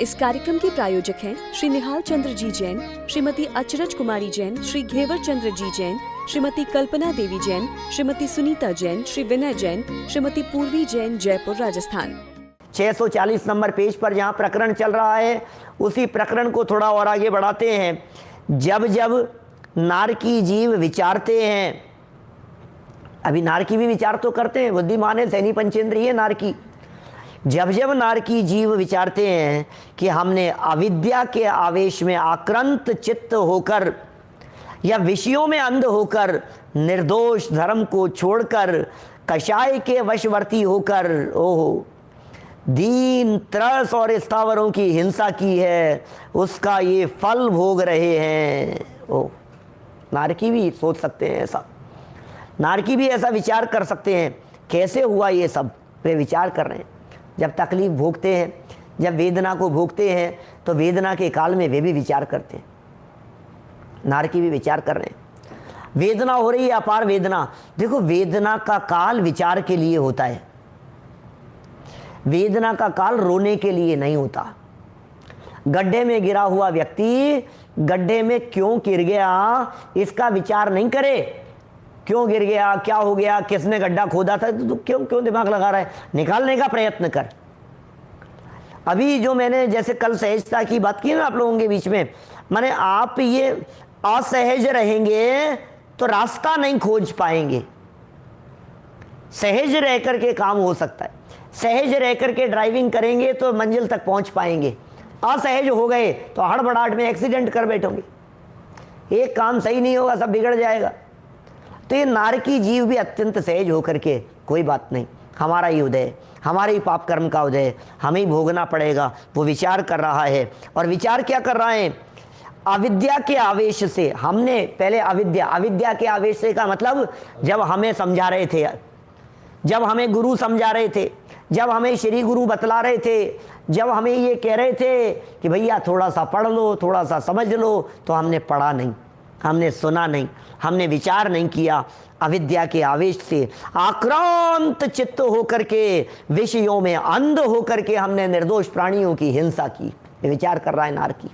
इस कार्यक्रम के प्रायोजक हैं श्री निहाल चंद्र जी जैन, श्रीमती अचरज कुमारी जैन, श्री घेवर चंद्र जी जैन, श्रीमती कल्पना देवी जैन, श्रीमती सुनीता जैन, श्री विनय जैन, श्रीमती पूर्वी जैन, जयपुर, राजस्थान। 640 नंबर पेज पर जहाँ प्रकरण चल रहा है, उसी प्रकरण को थोड़ा और आगे बढ़ाते हैं। जब जब नारकी जीव विचारते हैं, अभी नारकी भी विचार तो करते हैं, बुद्धिमान है, सैनी पंचेंद्रिय नारकी। जब जब नारकी जीव विचारते हैं कि हमने अविद्या के आवेश में आक्रांत चित्त होकर या विषयों में अंध होकर निर्दोष धर्म को छोड़कर कषाय के वशवर्ती होकर ओहो दीन त्रस और स्थावरों की हिंसा की है, उसका ये फल भोग रहे हैं। ओ नारकी भी सोच सकते हैं ऐसा, नारकी भी ऐसा विचार कर सकते हैं। कैसे हुआ ये सब, वे विचार कर रहे हैं। जब तकलीफ भोगते हैं, जब वेदना को भोगते हैं, तो वेदना के काल में वे भी विचार करते हैं। नारकी भी विचार कर रहे हैं। वेदना हो रही है, अपार वेदना। देखो, वेदना का काल विचार के लिए होता है, वेदना का काल रोने के लिए नहीं होता। गड्ढे में गिरा हुआ व्यक्ति गड्ढे में क्यों गिर गया इसका विचार नहीं करे। क्यों गिर गया, क्या हो गया, किसने गड्ढा खोदा था, तो क्यों दिमाग लगा रहा है, निकालने का प्रयत्न कर। अभी जो मैंने जैसे कल सहजता की बात की ना आप लोगों के बीच में, माने आप ये असहज रहेंगे तो रास्ता नहीं खोज पाएंगे। सहज रह करके काम हो सकता है, सहज रह करके ड्राइविंग करेंगे तो मंजिल तक पहुंच पाएंगे। असहज हो गए तो हड़बड़ाहट में एक्सीडेंट कर बैठोगे, एक काम सही नहीं होगा, सब बिगड़ जाएगा। तो ये नारकी जीव भी अत्यंत सहज होकर के कोई बात नहीं, हमारा ही उदय, हमारे ही पाप कर्म का उदय, हमें ही भोगना पड़ेगा, वो विचार कर रहा है। और विचार क्या कर रहा है, अविद्या के आवेश से। हमने पहले अविद्या के आवेश से का मतलब जब हमें समझा रहे थे, जब हमें गुरु समझा रहे थे, जब हमें श्री गुरु बतला रहे थे, जब हमें ये कह रहे थे कि भैया थोड़ा सा पढ़ लो, थोड़ा सा समझ लो, तो हमने पढ़ा नहीं, हमने सुना नहीं, हमने विचार नहीं किया। अविद्या के आवेश से आक्रांत चित्त होकर के, विषयों में अंध होकर के हमने निर्दोष प्राणियों की हिंसा की। ये विचार कर रहा है नारकी।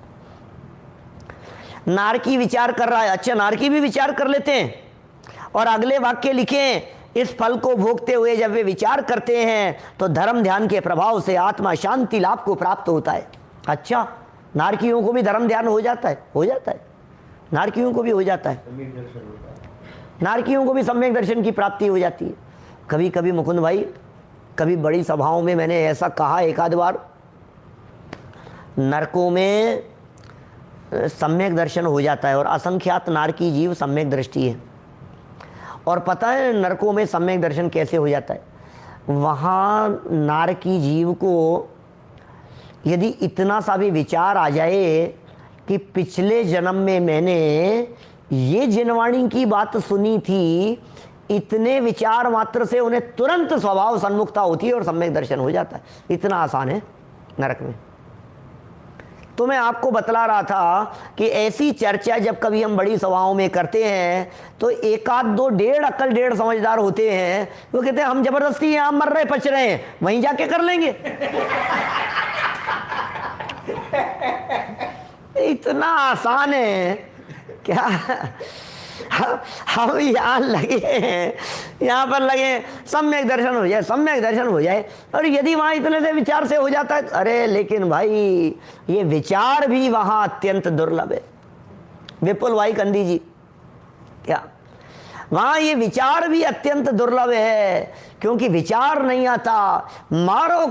नारकी विचार कर रहा है। अच्छा, नारकी भी विचार कर लेते हैं और अगले वाक्य लिखें, इस फल को भोगते हुए जब वे विचार करते हैं तो धर्म ध्यान के प्रभाव से आत्मा शांति लाभ को प्राप्त होता है। अच्छा, नारकियों को भी धर्म ध्यान हो जाता है, हो जाता है, नारकियों को भी हो जाता है, नारकियों को भी सम्यक दर्शन की प्राप्ति हो जाती है। कभी कभी मुकुंद भाई, कभी बड़ी सभाओं में मैंने ऐसा कहा एक आध बार, नरकों में सम्यक दर्शन हो जाता है और असंख्यात नारकी जीव सम्यक दृष्टि है। और पता है नरकों में सम्यक दर्शन कैसे हो जाता है, वहाँ नारकी जीव को यदि इतना सा भी विचार आ जाए कि पिछले जन्म में मैंने ये जिनवाणी की बात सुनी थी, इतने विचार मात्र से उन्हें तुरंत स्वभाव सन्मुखता होती है और सम्यक दर्शन हो जाता है। इतना आसान है नरक में। तो मैं आपको बतला रहा था कि ऐसी चर्चा जब कभी हम बड़ी सभाओं में करते हैं तो एक आध दो डेढ़ अक्ल डेढ़ समझदार होते हैं, वो कहते हैं हम जबरदस्ती यहाँ मर रहे पच रहे हैं, वहीं जाके कर लेंगे। इतना आसान है क्या, हम यहाँ लगे हैं, यहाँ पर लगे सम्यक दर्शन हो जाए, सम्यक दर्शन हो जाए। और यदि वहाँ इतने से विचार से हो जाता है, अरे लेकिन भाई ये विचार भी वहाँ अत्यंत दुर्लभ है। विपुल भाई कंदी जी, क्या वहाँ ये विचार भी अत्यंत दुर्लभ है, क्योंकि विचार नहीं आता। मारो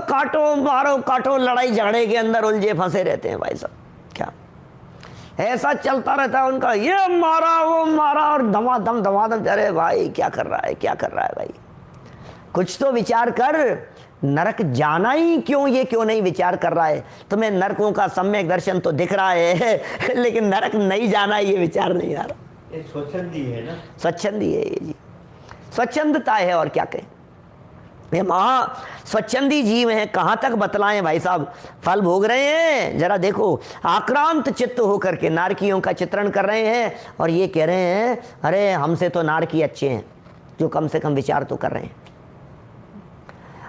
काटो लड़ाई झगड़े के अंदर उलझे फंसे रहते हैं भाई साहब। क्या ऐसा चलता रहता है उनका, ये मारा वो मारा और धमाधम। अरे भाई क्या कर रहा है, क्या कर रहा है भाई, कुछ तो विचार कर। नरक जाना ही क्यों, ये क्यों नहीं विचार कर रहा है। तुम्हें नरकों का सम्यक दर्शन तो दिख रहा है लेकिन नरक नहीं जाना ये विचार नहीं आ रहा। स्वच्छंदी है ना, स्वच्छंदी है ये जी, स्वच्छंदता है। और क्या कहें, ये महा स्वच्छंदी जीव हैं। कहाँ तक बतलाएं भाई साहब, फल भोग रहे हैं। जरा देखो, आक्रांत चित्त होकर के नारकियों का चित्रण कर रहे हैं और ये कह रहे हैं अरे हमसे तो नारकी अच्छे हैं, जो कम से कम विचार तो कर रहे हैं।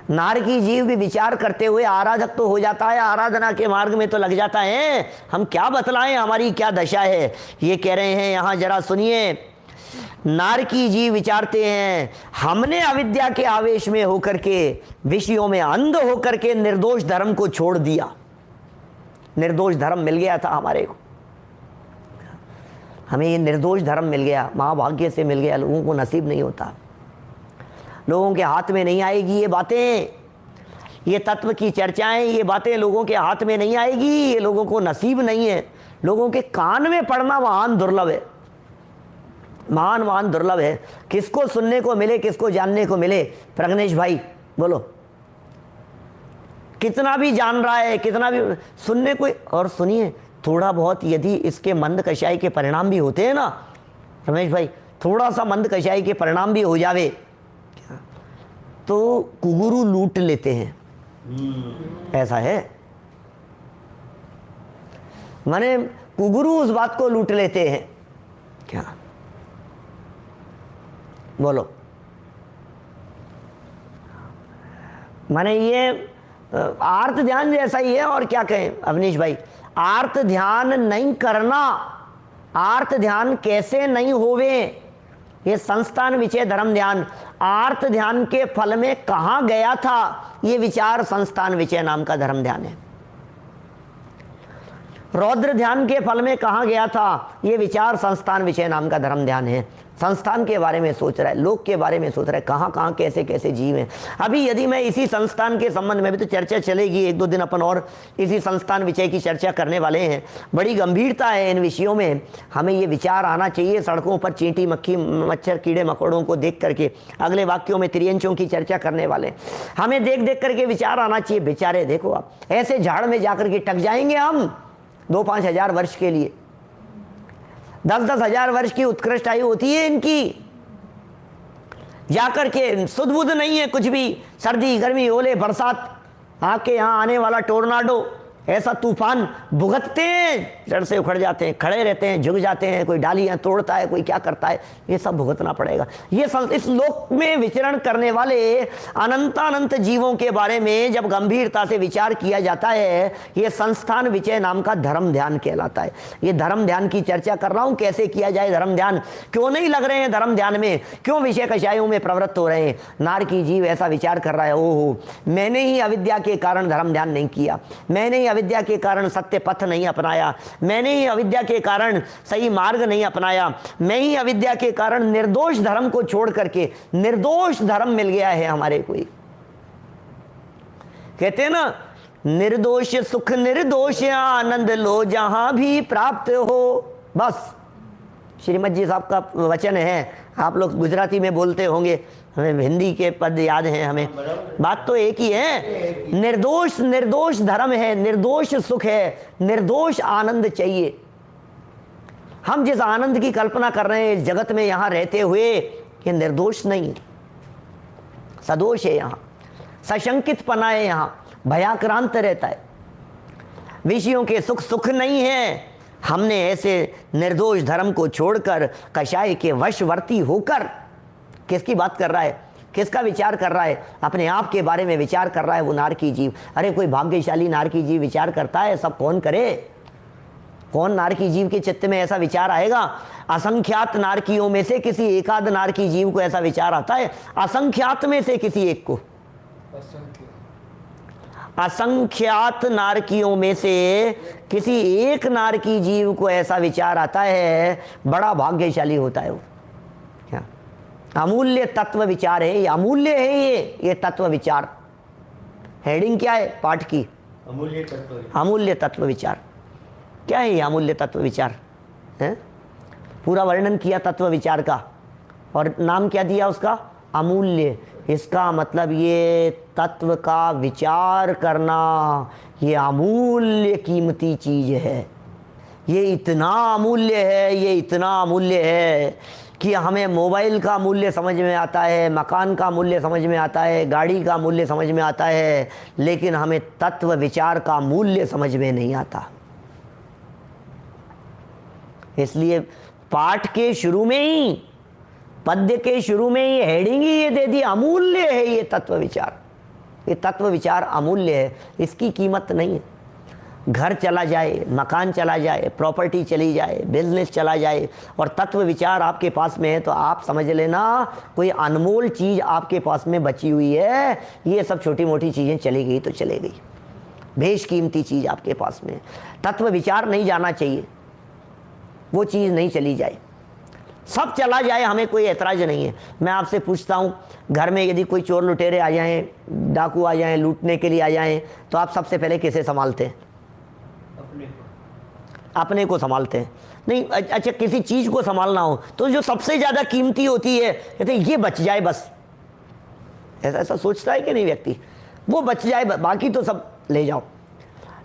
नारकी जीव भी विचार करते हुए आराधक तो हो जाता है, आराधना के मार्ग में तो लग जाता है। हम क्या बतलाएं हमारी क्या दशा है। ये कह रहे हैं यहाँ, जरा सुनिए। नारकी जीव विचारते हैं, हमने अविद्या के आवेश में होकर के, विषयों में अंध होकर के निर्दोष धर्म को छोड़ दिया। निर्दोष धर्म मिल गया था हमारे को, हमें ये निर्दोष धर्म मिल गया, महाभाग्य से मिल गया। लोगों को नसीब नहीं होता, लोगों के हाथ में नहीं आएगी ये बातें, ये तत्व की चर्चाएं, ये बातें लोगों के हाथ में नहीं आएगी, ये लोगों को नसीब नहीं है। लोगों के कान में पड़ना महान दुर्लभ है, महान दुर्लभ है। किसको सुनने को मिले, किसको जानने को मिले। प्रज्ञेश भाई बोलो, कितना भी जान रहा है, कितना भी सुनने को। और सुनिए, थोड़ा बहुत यदि इसके मंद कषाय के परिणाम भी होते हैं ना रमेश भाई, थोड़ा सा मंद कषाय के परिणाम भी हो जावे तो कुगुरु लूट लेते हैं। ऐसा है, माने कुगुरु उस बात को लूट लेते हैं क्या। बोलो, माने ये आर्त ध्यान जैसा ही है। और क्या कहें अवनीश भाई, आर्त ध्यान नहीं करना, आर्त ध्यान कैसे नहीं होवे, ये संस्थान विषय धर्म ध्यान आर्त ध्यान के फल में कहां गया था, ये विचार संस्थान विषय नाम का धर्म ध्यान है। रौद्र ध्यान के फल में कहां गया था, ये विचार संस्थान विषय नाम का धर्म ध्यान है। संस्थान के बारे में सोच रहा है, लोक के बारे में सोच रहा है, कहां कहां कैसे कैसे जीव हैं। अभी यदि मैं इसी संस्थान के संबंध में भी तो चर्चा चलेगी, एक दो दिन अपन और इसी संस्थान विषय की चर्चा करने वाले हैं। बड़ी गंभीरता है इन विषयों में, हमें ये विचार आना चाहिए। सड़कों पर चींटी मक्खी मच्छर कीड़े मकोड़ों को देख करके, अगले वाक्यों में त्रियंचों की चर्चा करने वाले, हमें देख देख करके विचार आना चाहिए। बेचारे देखो, आप ऐसे झाड़ में जाकर के टक जाएंगे हम 2-5 हजार वर्ष के लिए, 10-10 हजार वर्ष की उत्कृष्ट आयु होती है इनकी। जाकर के सुध बुध नहीं है कुछ भी, सर्दी गर्मी ओले बरसात, आपके यहाँ आने वाला टोर्नाडो, ऐसा तूफान भुगतते हैं, जड़ से उखड़ जाते हैं, खड़े रहते हैं, झुक जाते हैं, कोई डालियां तोड़ता है, कोई क्या करता है, ये सब भुगतना पड़ेगा। ये इस लोक में विचरण करने वाले अनंतानंत जीवों के बारे में जब गंभीरता से विचार किया जाता है, ये संस्थान विषय नाम का धर्म ध्यान कहलाता है। ये धर्म ध्यान की चर्चा कर रहा हूं, कैसे किया जाए धर्म ध्यान, क्यों नहीं लग रहे हैं धर्म ध्यान में, क्यों विषय कषायों में प्रवृत्त हो रहे हैं। नारकी जीव ऐसा विचार कर रहा है, ओहो मैंने ही अविद्या के कारण धर्म ध्यान नहीं किया, मैंने ही अविद्या के कारण सत्य पथ नहीं अपनाया, मैंने ही अविद्या के कारण सही मार्ग नहीं अपनाया, मैं ही अविद्या के कारण निर्दोष धर्म को छोड़ करके निर्दोष धर्म मिल गया है हमारे को। कहते हैं ना, निर्दोष सुख निर्दोष आनंद लो जहां भी प्राप्त हो। बस श्रीमद जी साहब का वचन है, आप लोग गुजराती में बोलते होंगे, हमें हिंदी के पद याद हैं हमें, बात तो एक ही है। निर्दोष निर्दोष धर्म है, निर्दोष सुख है, निर्दोष आनंद चाहिए। हम जिस आनंद की कल्पना कर रहे हैं इस जगत में यहाँ रहते हुए, ये निर्दोष नहीं, सदोष है। यहाँ सशंकित पना है, यहाँ भयाक्रांत रहता है, विषयों के सुख सुख नहीं है। हमने ऐसे निर्दोष धर्म को छोड़कर कषाय के वशवर्ती होकर, किसकी बात कर रहा है, किसका विचार कर रहा है, अपने आप के बारे में विचार कर रहा है वो नारकी जीव। अरे कोई भाग्यशाली नारकी जीव विचार करता है, सब कौन करे, कौन नारकी जीव के चित्त में ऐसा विचार आएगा। असंख्यात नारकियों में से किसी एकाध नारकी जीव को ऐसा विचार आता है, असंख्यात में से किसी एक को, असंख्यात नारकियों में से किसी एक नारकी जीव को ऐसा विचार आता है, बड़ा भाग्यशाली होता है वो। क्या अमूल्य तत्व विचार है ये, अमूल्य है ये तत्व विचार। हेडिंग क्या है पाठ की, अमूल्य तत्व, अमूल्य तत्व विचार। क्या है ये अमूल्य तत्व विचार है? पूरा वर्णन किया तत्व विचार का, और नाम क्या दिया उसका, अमूल्य। इसका मतलब ये तत्व का विचार करना ये अमूल्य कीमती चीज है। ये इतना अमूल्य है, ये इतना अमूल्य है कि हमें मोबाइल का मूल्य समझ में आता है, मकान का मूल्य समझ में आता है, गाड़ी का मूल्य समझ में आता है, लेकिन हमें तत्व विचार का मूल्य समझ में नहीं आता। इसलिए पाठ के शुरू में ही, पद्य के शुरू में ही हेडिंग ही ये दे दी, अमूल्य है ये तत्व विचार। ये तत्व विचार अमूल्य है, इसकी कीमत नहीं है। घर चला जाए, मकान चला जाए, प्रॉपर्टी चली जाए, बिजनेस चला जाए और तत्व विचार आपके पास में है तो आप समझ लेना कोई अनमोल चीज़ आपके पास में बची हुई है। ये सब छोटी मोटी चीज़ें चली गई तो चले गई, बेशकीमती चीज़ आपके पास में। तत्व विचार नहीं जाना चाहिए, वो चीज़ नहीं चली जाए, सब चला जाए, हमें कोई ऐतराज़ नहीं है। मैं आपसे पूछता हूँ, घर में यदि कोई चोर लुटेरे आ जाएं, डाकू आ जाएं, लूटने के लिए आ जाएं, तो आप सबसे पहले किसे संभालते हैं? अपने को संभालते हैं। नहीं, अच्छा किसी चीज़ को संभालना हो तो जो सबसे ज़्यादा कीमती होती है, कहते हैं ये बच जाए बस, ऐसा ऐसा सोचता है कि नहीं व्यक्ति? वो बच जाए, बाकी तो सब ले जाओ।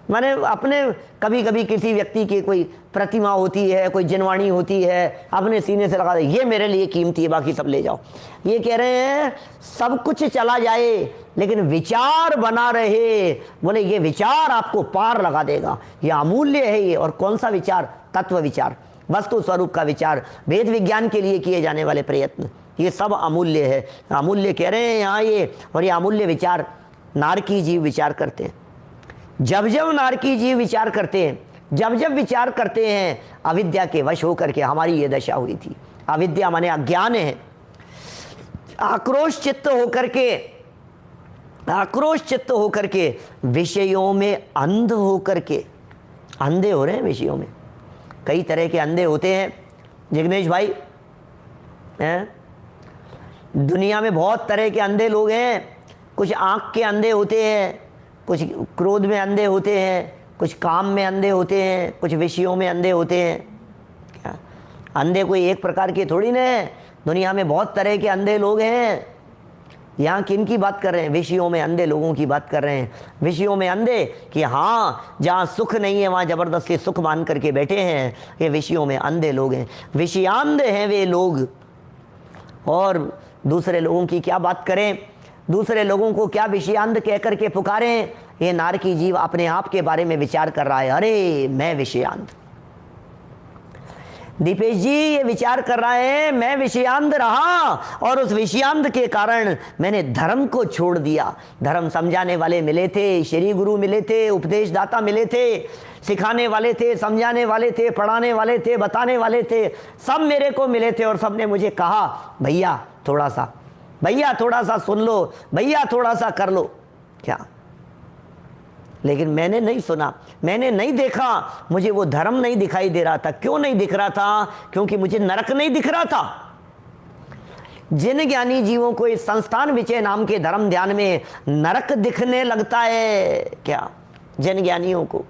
माने अपने कभी कभी किसी व्यक्ति की कोई प्रतिमा होती है, कोई जिनवाणी होती है, अपने सीने से लगा दे, ये मेरे लिए कीमती है, बाकी सब ले जाओ। ये कह रहे हैं सब कुछ चला जाए लेकिन विचार बना रहे, बोले ये विचार आपको पार लगा देगा, ये अमूल्य है ये। और कौन सा विचार? तत्व विचार, वस्तु स्वरूप का विचार, वेद विज्ञान के लिए किए जाने वाले प्रयत्न, ये सब अमूल्य है। अमूल्य कह रहे हैं यहाँ ये, और ये अमूल्य विचार नारकी जीव विचार करते हैं। जब जब नारकी जीव विचार करते हैं, जब जब विचार करते हैं, अविद्या के वश होकर के हमारी ये दशा हुई थी। अविद्या माने अज्ञान है, आक्रोश चित्त होकर के विषयों में अंध होकर के, अंधे हो रहे हैं विषयों में। कई तरह के अंधे होते हैं जिग्नेश भाई, हैं? दुनिया में बहुत तरह के अंधे लोग हैं। कुछ आँख के अंधे होते हैं, कुछ क्रोध में अंधे होते हैं, कुछ काम में अंधे होते हैं, कुछ विषयों में अंधे होते हैं। क्या अंधे कोई एक प्रकार के थोड़ी ना है, दुनिया में बहुत तरह के अंधे लोग हैं। यहाँ किन की बात कर रहे हैं? विषयों में अंधे लोगों की बात कर रहे हैं। विषयों में अंधे कि हाँ, जहाँ सुख नहीं है वहाँ ज़बरदस्ती सुख मान करके बैठे हैं, ये विषयों में अंधे लोग हैं, विषयांध हैं वे लोग। और दूसरे लोगों की क्या बात करें, दूसरे लोगों को क्या विषयांध कह करके पुकारें। ये नारकी जीव अपने आप के बारे में विचार कर रहा है, अरे मैं विषयांध। दीपेश जी ये विचार कर रहा है मैं विषयांध रहा और उस विषयांध के कारण मैंने धर्म को छोड़ दिया। धर्म समझाने वाले मिले थे, श्री गुरु मिले थे, उपदेशदाता मिले थे, सिखाने वाले थे, समझाने वाले थे, पढ़ाने वाले थे, बताने वाले थे, सब मेरे को मिले थे और सब ने मुझे कहा भैया थोड़ा सा सुन लो, भैया थोड़ा सा कर लो। क्या? लेकिन मैंने नहीं सुना, मैंने नहीं देखा, मुझे वो धर्म नहीं दिखाई दे रहा था। क्यों नहीं दिख रहा था? क्योंकि मुझे नरक नहीं दिख रहा था। जिन ज्ञानी जीवों को इस संस्थान विजय नाम के धर्म ध्यान में नरक दिखने लगता है, क्या जिन ज्ञानियों को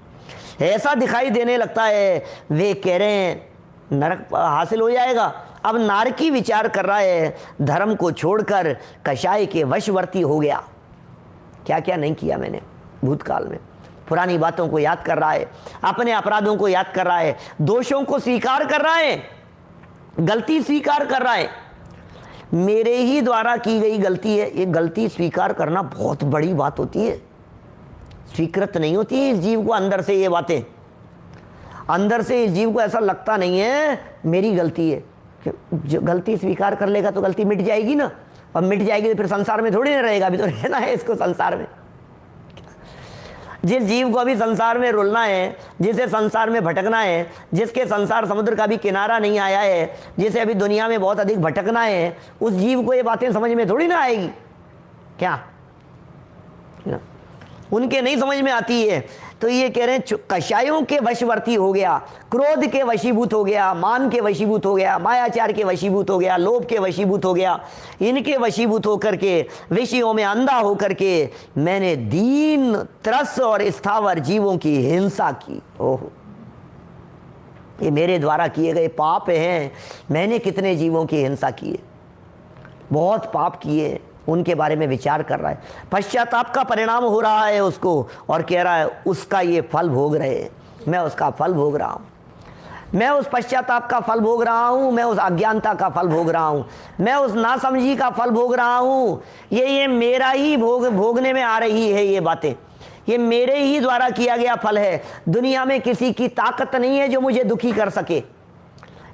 ऐसा दिखाई देने लगता है, वे कह रहे हैं नरक हासिल हो जाएगा। अब नारकी विचार कर रहा है, धर्म को छोड़कर कषाय के वशवर्ती हो गया। क्या क्या नहीं किया मैंने भूतकाल में, पुरानी बातों को याद कर रहा है, अपने अपराधों को याद कर रहा है, दोषों को स्वीकार कर रहा है, गलती स्वीकार कर रहा है। मेरे ही द्वारा की गई गलती है, ये गलती स्वीकार करना बहुत बड़ी बात होती है। स्वीकृत नहीं होती है इस जीव को अंदर से, ये बातें अंदर से इस जीव को ऐसा लगता नहीं है मेरी गलती है। जो गलती स्वीकार कर लेगा तो गलती मिट जाएगी ना, और मिट जाएगी तो फिर संसार में थोड़ी ना रहेगा, अभी तो रहना है इसको संसार में। जिस जीव को अभी संसार में रुलना है, जिसे संसार में भटकना है, जिसके संसार समुद्र का भी किनारा नहीं आया है, जिसे अभी दुनिया में बहुत अधिक भटकना है, उस जीव को ये बातें समझ में थोड़ी ना आएगी। क्या उनके नहीं समझ में आती है। तो ये कह रहे हैं कषायों के वशवर्ती हो गया, क्रोध के वशीभूत हो गया, मान के वशीभूत हो गया, मायाचार के वशीभूत हो गया, लोभ के वशीभूत हो गया। इनके वशीभूत होकर के, विषयों में अंधा होकर के मैंने दीन त्रस और स्थावर जीवों की हिंसा की। ओहो, ये मेरे द्वारा किए गए पाप हैं। मैंने कितने जीवों की हिंसा की है, बहुत पाप किए, उनके बारे में विचार कर रहा है। पश्चाताप का परिणाम हो रहा है उसको, और कह रहा है उसका ये फल भोग रहे हैं, मैं उसका फल भोग रहा हूँ, मैं उस पश्चाताप का फल भोग रहा हूँ, मैं उस अज्ञानता का फल भोग रहा हूँ, मैं उस नासमझी का फल भोग रहा हूँ। ये मेरा ही भोगने में आ रही है ये बातें, ये मेरे ही द्वारा किया गया फल है। दुनिया में किसी की ताकत नहीं है जो मुझे दुखी कर सके।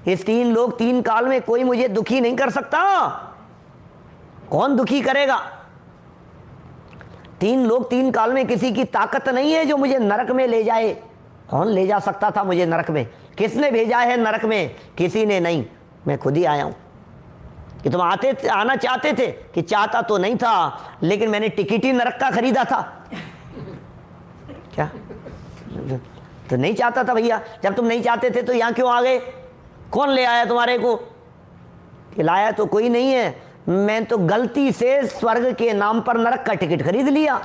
इस 3 लोग 3 काल में कोई मुझे दुखी नहीं कर सकता। कौन दुखी करेगा? तीन लोग तीन काल में, किसी की ताकत नहीं है जो मुझे नरक में ले जाए। कौन ले जा सकता था मुझे नरक में? किसने भेजा है नरक में? किसी ने नहीं, मैं खुद ही आया हूं। कि तुम आना चाहते थे? कि चाहता तो नहीं था, लेकिन मैंने टिकट ही नरक का खरीदा था। क्या तो नहीं चाहता था भैया? जब तुम नहीं चाहते थे तो यहां क्यों आ गए? कौन ले आया तुम्हारे को? लाया तो कोई नहीं है, मैं तो गलती से स्वर्ग के नाम पर नरक का टिकट खरीद लिया।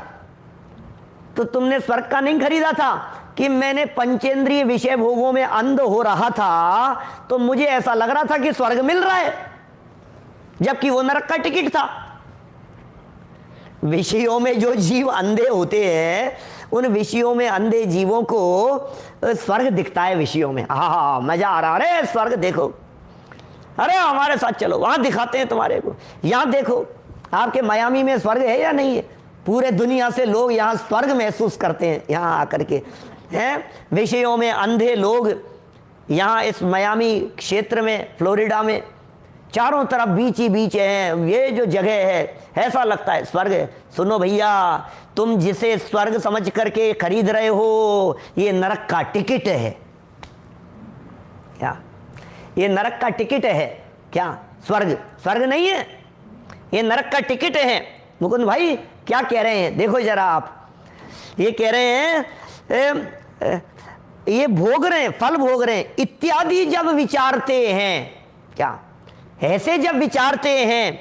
तो तुमने स्वर्ग का नहीं खरीदा था कि मैंने पंचेंद्रिय विषय भोगों में अंध हो रहा था, तो मुझे ऐसा लग रहा था कि स्वर्ग मिल रहा है, जबकि वो नरक का टिकट था। विषयों में जो जीव अंधे होते हैं, उन विषयों में अंधे जीवों को स्वर्ग दिखता है। विषयों में हाँ मजा आ रहा, अरे स्वर्ग देखो, अरे हमारे साथ चलो, वहां दिखाते हैं तुम्हारे को। यहां देखो, आपके मियामी में स्वर्ग है या नहीं है? पूरे दुनिया से लोग यहाँ स्वर्ग महसूस करते हैं यहाँ आकर के, हैं? विषयों में अंधे लोग यहाँ इस मियामी क्षेत्र में, फ्लोरिडा में, चारों तरफ बीच ही बीच है। ये जो जगह है, ऐसा लगता है स्वर्ग है। सुनो भैया, तुम जिसे स्वर्ग समझ करके खरीद रहे हो, ये नरक का टिकट है। क्या ये नरक का टिकट है? क्या स्वर्ग स्वर्ग नहीं है, ये नरक का टिकट है। मुकुंद भाई क्या कह रहे हैं? देखो जरा आप, ये कह रहे हैं ये भोग रहे हैं, फल भोग रहे हैं इत्यादि जब विचारते हैं, क्या ऐसे जब विचारते हैं,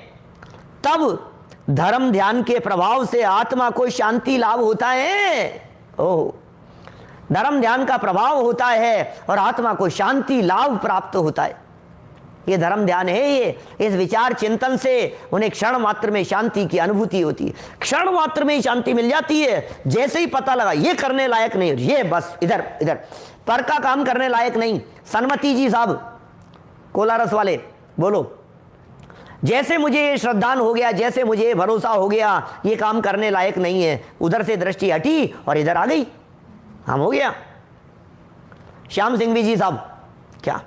तब धर्म ध्यान के प्रभाव से आत्मा को शांति लाभ होता है। ओह, धर्म ध्यान का प्रभाव होता है और आत्मा को शांति लाभ प्राप्त होता है। ये धर्म ध्यान है। ये इस विचार चिंतन से उन्हें क्षण मात्र में शांति की अनुभूति होती है। क्षण मात्र में ही शांति मिल जाती है। जैसे ही पता लगा ये करने लायक नहीं, ये बस इधर इधर पर का काम करने लायक नहीं। सन्मति जी साहब कोलारस वाले, बोलो। जैसे मुझे ये श्रद्धान हो गया, जैसे मुझे ये भरोसा हो गया, ये काम करने लायक नहीं है, उधर से दृष्टि हटी और इधर आ गई, हम हो गया। श्याम सिंह जी साहब, क्या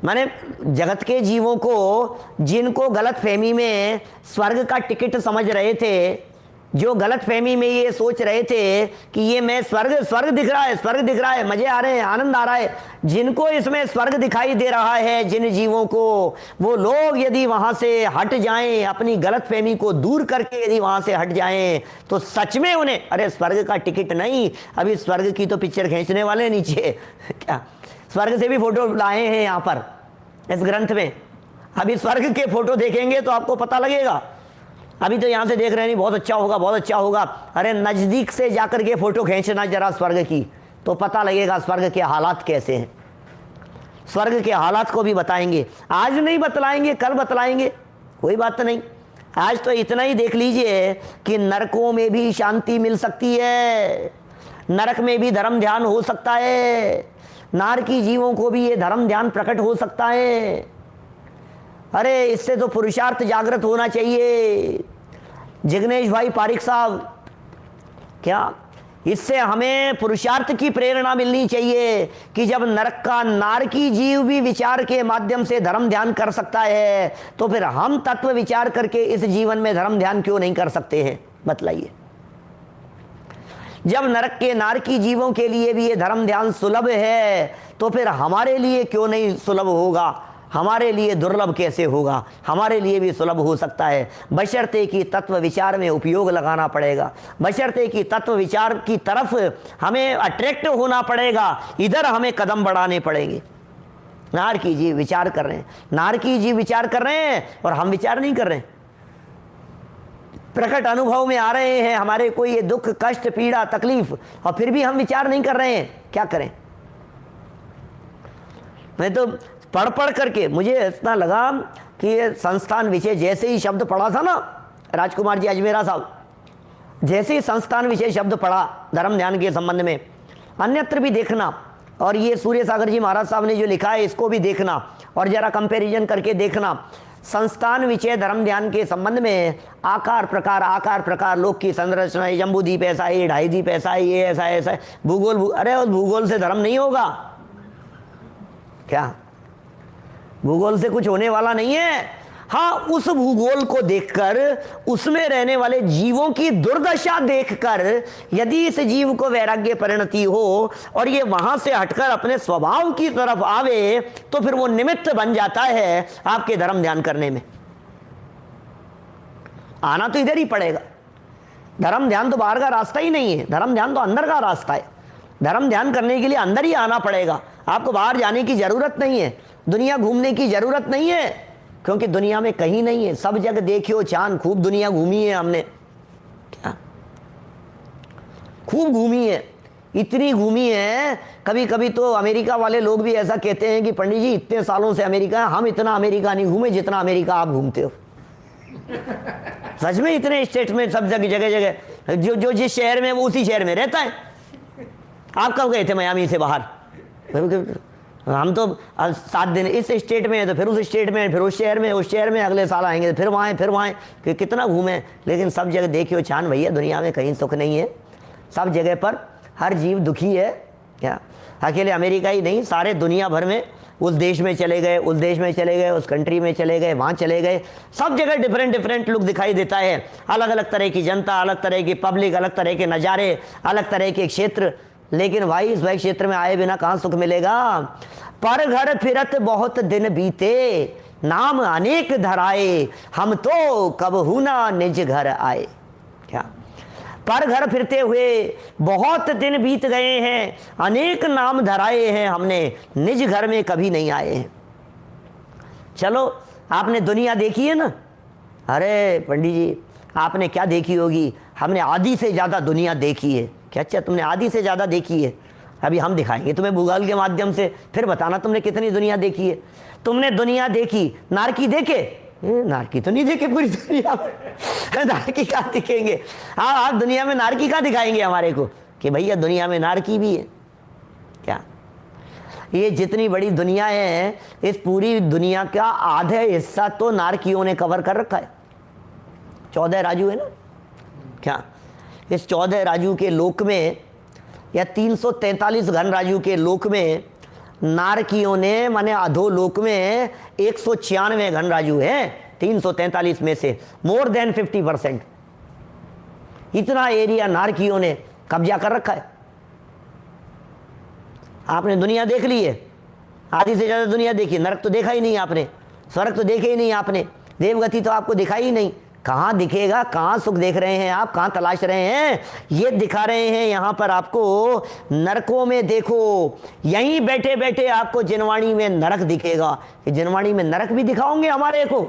माने जगत के जीवों को, जिनको गलत फहमी में स्वर्ग का टिकट समझ रहे थे, जो गलत फहमी में ये सोच रहे थे कि ये मैं स्वर्ग दिख रहा है, स्वर्ग दिख रहा है, मजे आ रहे हैं, आनंद आ रहा है, जिनको इसमें स्वर्ग दिखाई दे रहा है, जिन जीवों को, वो लोग यदि वहां से हट जाएं, अपनी गलत फहमी को दूर करके यदि वहां से हट जाएं, तो सच में उन्हें, अरे स्वर्ग का टिकट नहीं, अभी स्वर्ग की तो पिक्चर खींचने वाले नीचे क्या स्वर्ग से भी फोटो लाए हैं यहाँ पर इस ग्रंथ में। अभी स्वर्ग के फोटो देखेंगे तो आपको पता लगेगा। अभी तो यहाँ से देख रहे नहीं, बहुत अच्छा होगा, बहुत अच्छा होगा। अरे नज़दीक से जाकर के फोटो खींचना जरा स्वर्ग की, तो पता लगेगा स्वर्ग के हालात कैसे हैं। स्वर्ग के हालात को भी बताएंगे, आज नहीं बतलाएंगे, कल बतलाएंगे, कोई बात नहीं। आज तो इतना ही देख लीजिए कि नरकों में भी शांति मिल सकती है, नरक में भी धर्म ध्यान हो सकता है, नारकी जीवों को भी ये धर्म ध्यान प्रकट हो सकता है। अरे इससे तो पुरुषार्थ जागृत होना चाहिए जिग्नेश भाई पारिक साहब। क्या इससे हमें पुरुषार्थ की प्रेरणा मिलनी चाहिए कि जब नरक का नारकी जीव भी विचार के माध्यम से धर्म ध्यान कर सकता है, तो फिर हम तत्व विचार करके इस जीवन में धर्म ध्यान क्यों नहीं कर सकते हैं? बतलाइए। जब नरक के नारकी जीवों के लिए भी ये धर्म ध्यान सुलभ है, तो फिर हमारे लिए क्यों नहीं सुलभ होगा? हमारे लिए दुर्लभ कैसे होगा? हमारे लिए भी सुलभ हो सकता है, बशर्ते कि तत्व विचार में उपयोग लगाना पड़ेगा, बशर्ते कि तत्व विचार की तरफ हमें अट्रैक्ट होना पड़ेगा, इधर हमें कदम बढ़ाने पड़ेंगे। नारकी जी विचार कर रहे हैं, नारकी जी विचार कर रहे हैं और हम विचार नहीं कर रहे हैं। प्रकट अनुभव में आ रहे हैं हमारे कोई ये दुख, कष्ट, पीड़ा, तकलीफ, और फिर भी हम विचार नहीं कर रहे हैं। क्या करें? मैं तो पढ़ करके मुझे इतना लगा कि ये संस्थान विषय, जैसे ही शब्द पढ़ा था ना राजकुमार जी अजमेरा साहब, जैसे ही संस्थान विषय शब्द पढ़ा धर्म ध्यान के संबंध में, अन्यत्र भी देखना, और ये सूर्य सागर जी महाराज साहब ने जो लिखा है इसको भी देखना और जरा कंपैरिजन करके देखना। संस्थान विषय धर्म ध्यान के संबंध में आकार प्रकार, लोक की संरचना, जम्बू द्वीप ऐसा है, ढाई द्वीप ऐसा है, ये ऐसा है, ऐसा है, भूगोल अरे उस भूगोल से धर्म नहीं होगा। क्या भूगोल से कुछ होने वाला नहीं है? हाँ, उस भूगोल को देखकर, उसमें रहने वाले जीवों की दुर्दशा देखकर यदि इस जीव को वैराग्य परिणति हो और ये वहां से हटकर अपने स्वभाव की तरफ आवे, तो फिर वो निमित्त बन जाता है आपके धर्म ध्यान करने में। आना तो इधर ही पड़ेगा। धर्म ध्यान तो बाहर का रास्ता ही नहीं है, धर्म ध्यान तो अंदर का रास्ता है। धर्म ध्यान करने के लिए अंदर ही आना पड़ेगा, आपको बाहर जाने की जरूरत नहीं है, दुनिया घूमने की जरूरत नहीं है, क्योंकि दुनिया में कहीं नहीं है, सब जगह देखियो चांद, खूब दुनिया घूमी है हमने, क्या खूब घूमी है, इतनी घूमी है। कभी कभी तो अमेरिका वाले लोग भी ऐसा कहते हैं कि पंडित जी इतने सालों से अमेरिका है, हम इतना अमेरिका नहीं घूमे जितना अमेरिका आप घूमते हो। सच में इतने स्टेट में सब जगह जगह जगह जो जिस शहर में वो उसी शहर में रहता है। आप कब गए थे मियामी से बाहर? हम तो 7 दिन इस स्टेट में है तो फिर उस स्टेट में, फिर उस शहर में अगले साल आएंगे तो फिर वहाँ कि कितना घूमे। लेकिन सब जगह देखियो चांद भैया, दुनिया में कहीं सुख नहीं है, सब जगह पर हर जीव दुखी है। क्या अकेले अमेरिका ही नहीं, सारे दुनिया भर में, उस देश में चले गए, उस देश में चले गए, उस कंट्री में चले गए, वहाँ चले गए, सब जगह डिफरेंट लुक दिखाई देता है। अलग अलग तरह की जनता, अलग तरह की पब्लिक, अलग तरह के नज़ारे, अलग तरह के क्षेत्र। लेकिन भाई इस भाई क्षेत्र में आए बिना कहाँ सुख मिलेगा? पर घर फिरत बहुत दिन बीते, नाम अनेक धराए, हम तो कब हुना निज घर आए। क्या पर घर फिरते हुए बहुत दिन बीत गए हैं, अनेक नाम धराए हैं हमने, निज घर में कभी नहीं आए हैं। चलो आपने दुनिया देखी है ना? अरे पंडित जी आपने क्या देखी होगी? हमने आधी से ज़्यादा दुनिया देखी है। क्या अच्छा तुमने आधी से ज़्यादा देखी है? अभी हम दिखाएंगे तुम्हें भूगोल के माध्यम से, फिर बताना तुमने कितनी दुनिया देखी है। तुमने दुनिया देखी, नारकी देखे? नारकी तो नहीं देखे पूरी दुनिया में। नारकी कहाँ दिखेंगे? आप दुनिया में नारकी कहाँ दिखाएंगे हमारे को कि भैया दुनिया में नारकी भी है? क्या ये जितनी बड़ी दुनिया है, इस पूरी दुनिया का आधा हिस्सा तो नारकियों ने कवर कर रखा है। 14 राजू है ना? क्या इस 14 राजू के लोक में या 343 घन राजू के लोक में नारकियों ने, माने अधो लोक में 196 घन राजू है 343 में से, मोर देन 50%। इतना एरिया नारकियों ने कब्जा कर रखा है। आपने दुनिया देख ली है, आधी से ज्यादा दुनिया देखी। नरक तो देखा ही नहीं आपने, स्वर्ग तो देखे ही नहीं आपने, देवगति तो आपको दिखाई ही नहीं। कहाँ दिखेगा? कहाँ सुख देख रहे हैं आप? कहाँ तलाश रहे हैं? ये दिखा रहे हैं यहाँ पर आपको नरकों में। देखो यहीं बैठे बैठे आपको जिनवाणी में नरक दिखेगा। ये जिनवाणी में नरक भी दिखाओगे हमारे को?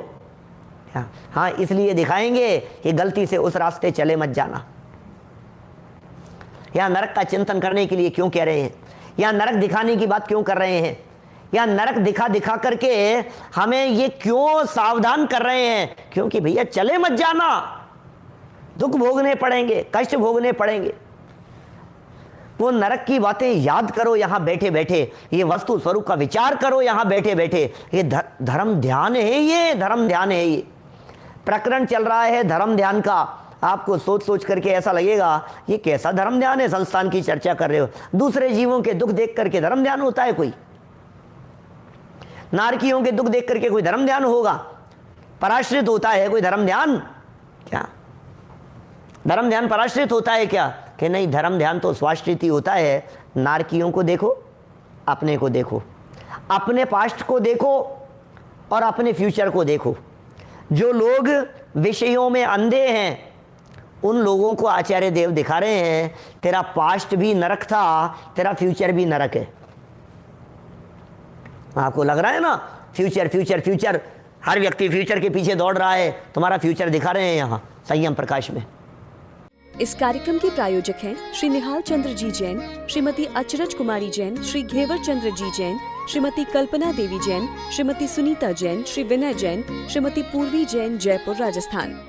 हाँ इसलिए दिखाएंगे कि गलती से उस रास्ते चले मत जाना। यहाँ नरक का चिंतन करने के लिए क्यों कह रहे हैं? यहाँ नरक दिखाने की बात क्यों कर रहे हैं? या नरक दिखा दिखा करके हमें ये क्यों सावधान कर रहे हैं? क्योंकि भैया चले मत जाना, दुख भोगने पड़ेंगे, कष्ट भोगने पड़ेंगे। वो नरक की बातें याद करो यहाँ बैठे बैठे, ये वस्तु स्वरूप का विचार करो यहाँ बैठे बैठे। ये धर्म ध्यान है, ये धर्म ध्यान है। ये प्रकरण चल रहा है धर्म ध्यान का। आपको सोच सोच करके ऐसा लगेगा ये कैसा धर्म ध्यान है? संस्थान की चर्चा कर रहे हो, दूसरे जीवों के दुख देख करके धर्म ध्यान होता है? कोई नारकियों के दुख देख करके कोई धर्म ध्यान होगा? पराश्रित होता है कोई धर्म ध्यान? क्या धर्म ध्यान पराश्रित होता है क्या? कि नहीं, धर्म ध्यान तो स्वाश्रित ही होता है। नारकियों को देखो, अपने को देखो, अपने पास्ट को देखो और अपने फ्यूचर को देखो। जो लोग विषयों में अंधे हैं उन लोगों को आचार्य देव दिखा रहे हैं तेरा पास्ट भी नरक था, तेरा फ्यूचर भी नरक है। आपको लग रहा है ना फ्यूचर फ्यूचर फ्यूचर, हर व्यक्ति फ्यूचर के पीछे दौड़ रहा है, तुम्हारा फ्यूचर दिखा रहे हैं यहाँ संयम प्रकाश में। इस कार्यक्रम के प्रायोजक हैं श्री निहाल चंद्र जी जैन, श्रीमती अचरज कुमारी जैन, श्री घेवर चंद्र जी जैन, श्रीमती कल्पना देवी जैन, श्रीमती सुनीता जैन, श्री विनय जैन, श्रीमती पूर्वी जैन, जयपुर राजस्थान।